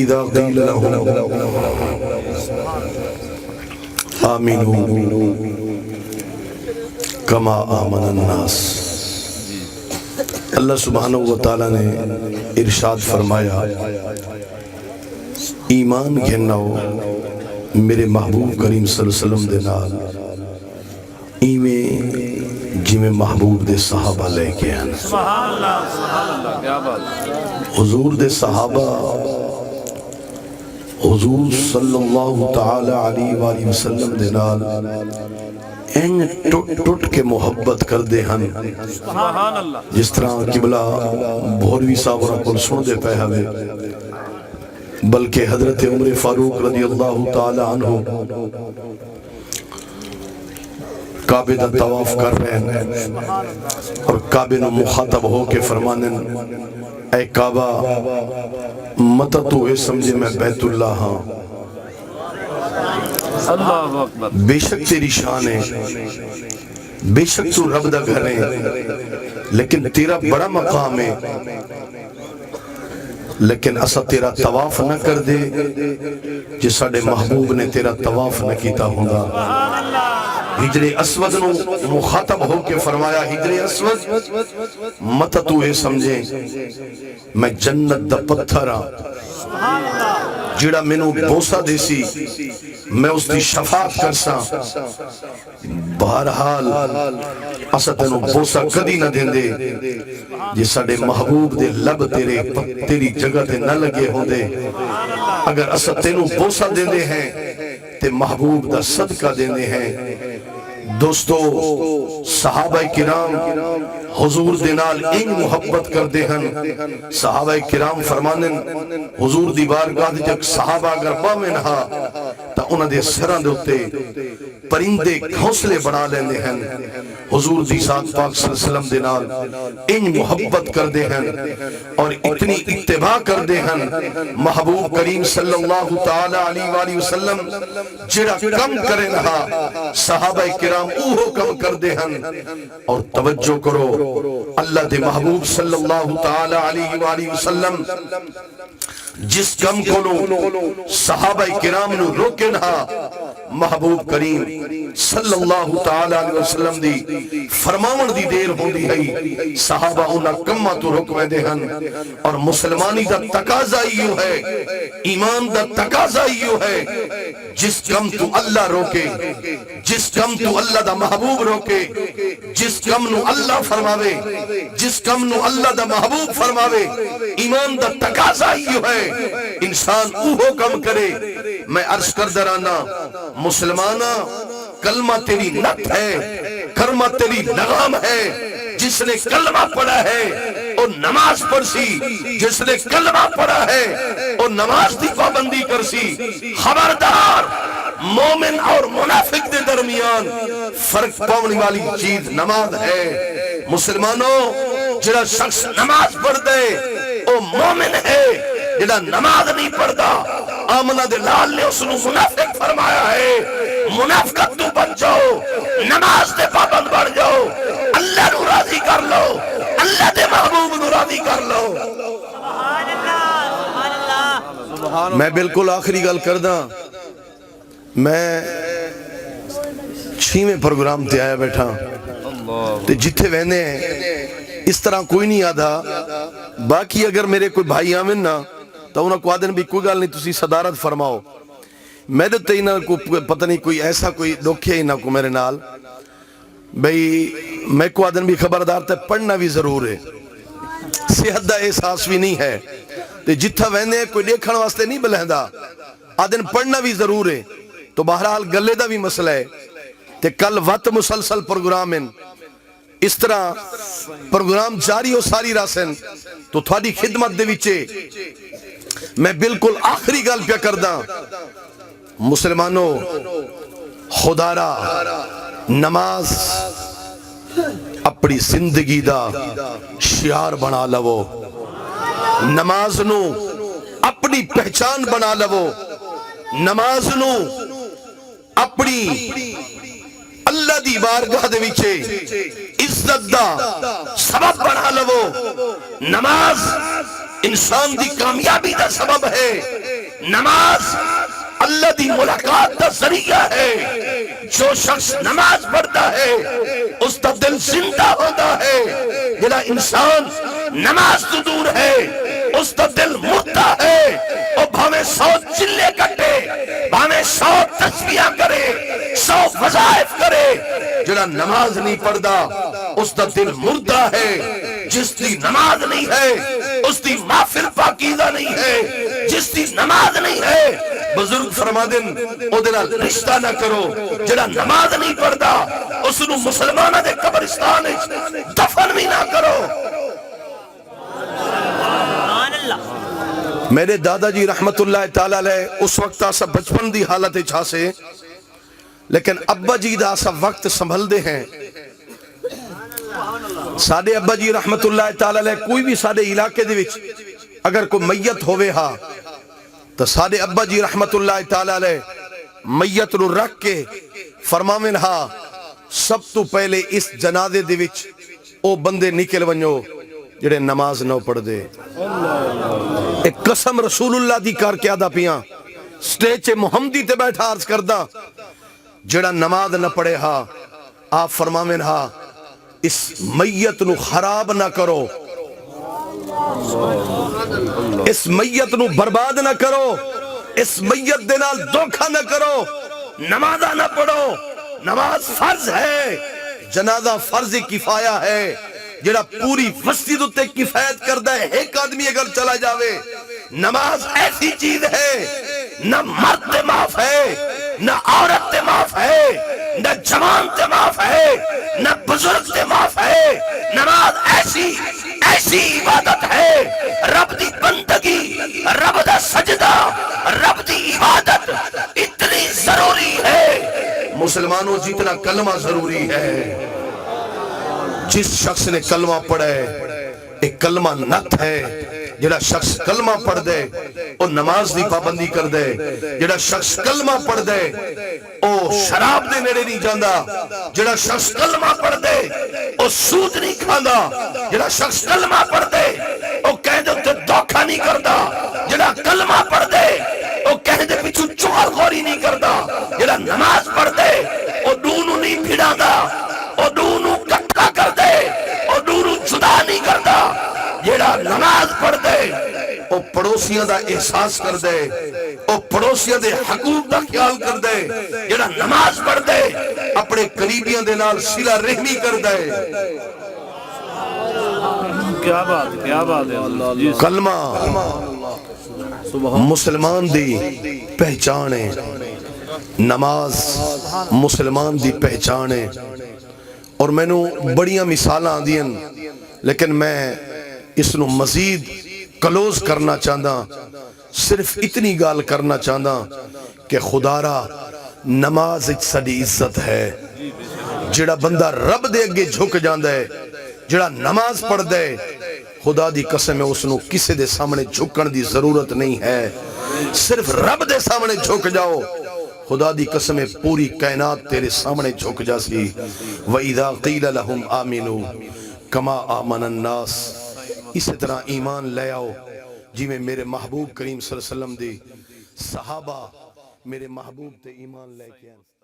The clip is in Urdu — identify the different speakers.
Speaker 1: اذا قیل لهم آمنوا کما آمن الناس، اللہ سبحانہ وتعالی نے ارشاد فرمایا ایمان گھناؤ میرے محبوب کریم صلی اللہ علیہ وسلم دے نال ایویں جویں محبوب دے صحابہ لے کے ہیں۔
Speaker 2: سبحان اللہ کیا بات۔
Speaker 1: حضور دے صحابہ حضور صلی اللہ تعالی علیہ وآلہ وسلم دے نال این ٹوٹ کے محبت کر دے ہن،
Speaker 2: سبحان اللہ۔
Speaker 1: جس طرح قبلہ بھوروی صاحب رکھل سن دے پہ ہوئے، بلکہ حضرت عمر فاروق رضی اللہ تعالی عنہ کعبے دا طواف کر رہے ہیں اور کعبے نو مخاطب ہو کے فرمانن اے کعبہ متا تو اے سمجھے میں بیت اللہ ہاں،
Speaker 2: اللہ اکبر۔
Speaker 1: بے شک تیری شان ہے، بے شک تو رب دا گھر ہے، لیکن تیرا بڑا مقام ہے، لیکن اسا تیرا طواف نہ کر دے جس ساڑے محبوب نے تیرا طواف نہ کیتا ہوگا۔ ہجر اسود نو مخاطب ہو کے فرمایا ہجر اسود متا تو اے سمجھے میں جنت دا پتھر ہاں، جڑا میں نو بوسا دیسی میں اس دی شفاعت کرسا، بہرحال اسا تینو بوسا کدی نہ دیں دے جس ساڑے محبوب دے لب تیری جگہ تے نہ لگے ہوں دے۔ اگر اسا تینو بوسا دیں دے ہیں تے محبوب دا صدقہ دیں دے ہیں۔ دوستو صحابہ کرام حضور دے نال این محبت کر دے ہن، صحابہ کرام فرمانن حضور دی بارگاہ دے جک صحابہ اگر باویں ہا تا انہاں دے سراں دے اوتے پرندے گھونسلے بنا لیندے ہیں۔ حضور دی ذات پاک صلی اللہ علیہ وسلم دے نال این محبت کر دے ہیں اور اتنی اتباع کر دے ہیں۔ محبوب کریم صلی اللہ تعالی علیہ وآلہ وسلم جڑا کم کرے نہا صحابہ کرام اوہو کم کر دے ہیں۔ اور توجہ کرو اللہ دے محبوب صلی اللہ تعالی علیہ وآلہ وسلم جس کم کو صحابہ کرام نو روکے نہا محبوب کریم صلی اللہ تعالی علیہ وسلم دی فرماون دی دیر ہوندی ہے صحابہ انہا کمہ تو رکوے دے ہن۔ اور مسلمانی دا تقاضا ہیو ہے، ایمان دا تقاضا ہیو ہے، جس کم تو اللہ روکے، جس کم تو اللہ دا محبوب روکے، جس کم نو اللہ فرماوے، جس کم نو اللہ دا محبوب فرماوے، ایمان دا تقاضا ہیو ہے انسان اوہو کم کرے۔ میں عرض کر درانا مسلمانہ کلمہ تیری نت ہے، کرمہ تیری لغام ہے، جس نے کلمہ پڑھا ہے اور نماز پڑھ سی، جس نے کلمہ پڑھا ہے اور نماز دی پابندی کر سی۔ خبردار مومن اور منافق دے درمیان فرق پاؤنے والی چیز نماز ہے۔ مسلمانوں جڑا شخص نماز پڑھ دے وہ مومن ہے، جڑا نماز نہیں پڑھدا آمنہ دے لال نے اس نے منافق فرمایا ہے۔ منافقت تو بچ جاؤ، نماز دے پابند بڑھ جاؤ، اللہ نو راضی کر لو، اللہ دے محبوب نو راضی کر لو۔ میں بالکل آخری گل کردہ، میں 6ویں پروگرام تے آیا بیٹھا تے جتھے وینے ہیں اس طرح کوئی نہیں آدھا، باقی اگر میرے کوئی بھائی آمن نا تو انہوں کو آدھن بھی کوئی گل نہیں تسی صدارت فرماؤ۔ میں دے تے انہوں کو پتہ نہیں کوئی ایسا کوئی دکھے انہوں کو میرے نال بھئی میں کو آدھن بھی خبردار تے پڑھنا بھی ضرور ہے، صحت دا احساس بھی نہیں ہے تے جتھا وینے کوئی دیکھن واسطے نہیں بلہندا، آدھن پڑھنا بھی ضرور ہے۔ تو بہرحال گلے دا بھی مسئلہ ہے تے کل وقت مسلسل پروگرام ہیں، اس طرح پروگرام جاری ہو ساری راسن تو تھوڑی خدمت دے وچے میں بالکل آخری گل پہ کردہ مسلمانوں خدا را نماز اپنی زندگی دا شعار بنا لو، نماز نو اپنی پہچان بنا لو، نماز نو اپنی اللہ دی بارگاہ دے وچے عزت دا سبب بنا لو۔ نماز انسان دی کامیابی دا سبب ہے۔ نماز اللہ دی ملاقات دا ذریعہ ہے. جو شخص نماز پڑھتا ہے اس کا دل زندہ ہوتا ہے. جڑا انسان نماز تو دور ہے اس کا دل مردہ ہے. اور بھاویں 100 چلے کٹے، بھاویں 100 تسبیحاں کرے، 100 وظائف کرے، جڑا نماز نہیں پڑھتا اس کا دل مردہ ہے. جس دی نماز نہیں ہے اس دی محفل پاکیزہ نہیں ہے. جس دی نماز نہیں ہے بزرگ فرما دن او دے نال رشتہ نہ کرو. جڑا نماز نہیں پڑھتا اس نو مسلماناں دے قبرستان وچ دفن بھی نہ کرو. میرے دادا جی رحمت اللہ تعالی علیہ اس وقت آسا بچپن دی حالت چھا سے، لیکن ابا جی دا آسا وقت سنبھل دے ہیں. ساڑے ابا جی رحمت اللہ تعالی علیہ کوئی بھی ساڑے علاقے دے وچ اگر کوئی میت ہوئے ہا تو ساڑے ابا جی رحمت اللہ تعالی علیہ میت نو رکھ کے فرماویں ہا سب تو پہلے اس جنازے دے وچ او بندے نکل ونجو جڑے نماز نہ پڑھ دے. ایک قسم رسول اللہ دی کر کے آدھا پیاں سٹیج محمدی تے بیٹھا عرض کردہ جڑا نماز نہ پڑھے ہا آپ فرماویں ہا اس میت نو خراب نہ کرو، اس میت نو برباد نہ کرو، اس میت دے نال دھوکا نہ کرو. نمازہ نہ پڑھو، نماز فرض ہے، جنازہ فرض کفایہ ہے. جڑا پوری مسجد تے کفایت کردہ ہے ایک آدمی اگر چلا جاوے. نماز ایسی چیز ہے نہ مرد تے معاف ہے، نہ عورت تے معاف ہے، نہ جوان تے معاف ہے، نہ بزرگ تے معاف ہے. نماز ایسی عبادت ہے، رب دی بندگی، رب دا سجدہ، رب دی عبادت اتنی ضروری ہے. مسلمانوں جتنا کلمہ ضروری ہے. جس شخص نے کلمہ پڑھا ہے ایک کلمہ نت ہے. جڑا شخص کلمہ پڑھ دے او نماز دی پابندی کر دے. جڑا شخص کلمہ پڑھ دے او شراب دے نیڑے نہیں جاندا. جڑا شخص کلمہ پڑھ دے او سود نہیں کھاندا. جڑا شخص کلمہ پڑھ دے او کہندے تے دھوکا نہیں کردا. جڑا کلمہ پڑھ دے او کہندے پیچھے چغل خوری نہیں کردا. جڑا نماز پڑھ دے او دونوں نہیں پھڑاندا، او دونوں کٹھا کر دے، او دونوں جدا نہیں کردا. جڑا نماز پڑھ دے او پڑوسیاں دا احساس کر دے، او پڑوسیاں دے حقوق دا خیال کر دے. جڑا نماز پڑھ دے اپنے قریبیاں دے نال صلہ رحمی کر دے.
Speaker 2: کیا بات ہے.
Speaker 1: کلمہ مسلمان دی پہچان ہے، نماز مسلمان دی پہچان ہے. اور میں نو بڑیاں مثالاں آندیاں لیکن میں اس نو مزید کلوز کرنا چاہتا. صرف اتنی گال کرنا چاہتا کہ خدا را نماز ایک سڑی عزت ہے. جڑا بندہ رب دے اگے جھک جاندہ ہے، جڑا نماز پڑھ دے، خدا دی قسم ہے اس نو کسے دے سامنے جھکن دی ضرورت نہیں ہے. صرف رب دے سامنے جھک جاؤ، خدا دی قسم ہے پوری کائنات تیرے سامنے جھک جاسی. وَإِذَا قِيلَ لَهُمْ آمِنُوا كَمَا آمَنَ النَّاسِ. اسی طرح ایمان لے آؤ جی میں میرے محبوب کریم صلی اللہ علیہ وسلم دی صحابہ میرے محبوب تے ایمان لے کے آئے.